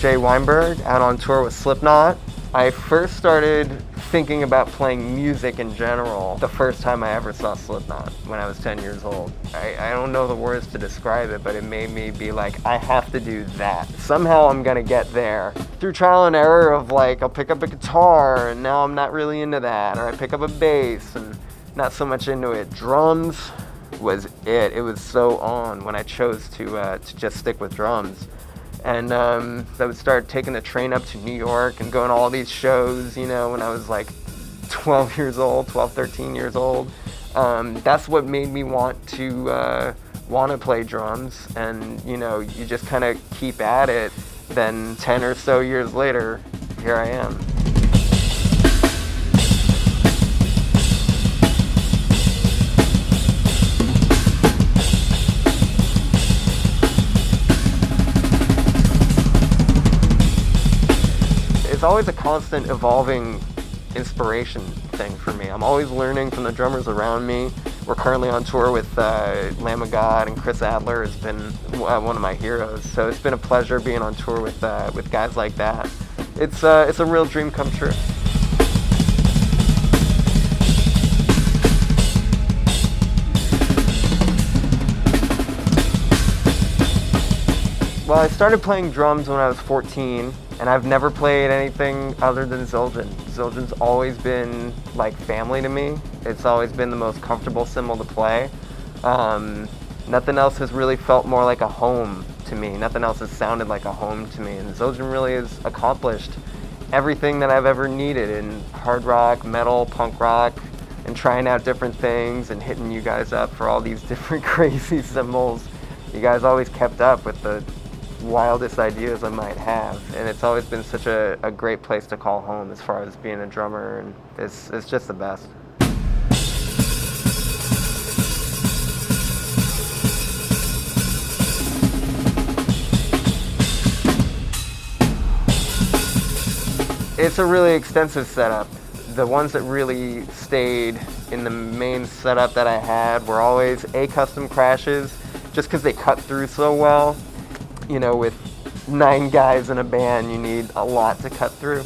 Jay Weinberg, out on tour with Slipknot. I first started thinking about playing music in general the first time I ever saw Slipknot, when I was 10 years old. I don't know the words to describe it, but it made me be like, I have to do that. Somehow I'm gonna get there. Through trial and error of like, I'll pick up a guitar and now I'm not really into that, or I pick up a bass and not so much into it. Drums was it. It was so on when I chose to just stick with drums. And I would start taking the train up to New York and going to all these shows, you know, when I was like 13 years old. That's what made me want to play drums. And, you know, you just kind of keep at it. Then 10 or so years later, here I am. It's always a constant evolving inspiration thing for me. I'm always learning from the drummers around me. We're currently on tour with Lamb of God, and Chris Adler has been one of my heroes. So it's been a pleasure being on tour with guys like that. It's a real dream come true. Well, I started playing drums when I was 14. And I've never played anything other than Zildjian. Zildjian's always been like family to me. It's always been the most comfortable cymbal to play. Nothing else has really felt more like a home to me. Nothing else has sounded like a home to me. And Zildjian really has accomplished everything that I've ever needed in hard rock, metal, punk rock, and trying out different things and hitting you guys up for all these different crazy cymbals. You guys always kept up with the wildest ideas I might have, and it's always been such a great place to call home as far as being a drummer, and it's just the best. It's a really extensive setup. The ones that really stayed in the main setup that I had were always A custom crashes, just because they cut through so well. You know, with 9 guys in a band, you need a lot to cut through.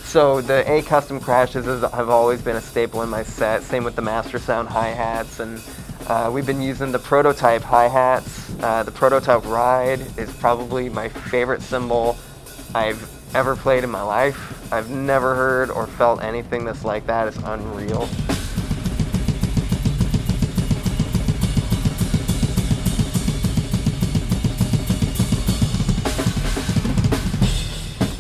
So the A custom crashes have always been a staple in my set. Same with the Master Sound hi-hats, and we've been using the prototype hi-hats. The prototype ride is probably my favorite cymbal I've ever played in my life. I've never heard or felt anything that's like that. It's unreal.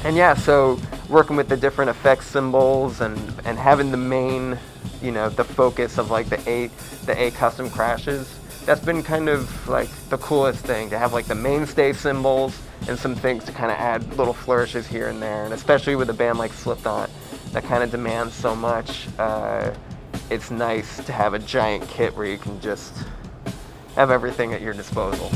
And yeah, so working with the different effects cymbals and having the main, you know, the focus of like the A custom crashes, that's been kind of like the coolest thing, to have like the mainstay cymbals and some things to kind of add little flourishes here and there. And especially with a band like Slipknot that kind of demands so much, it's nice to have a giant kit where you can just have everything at your disposal.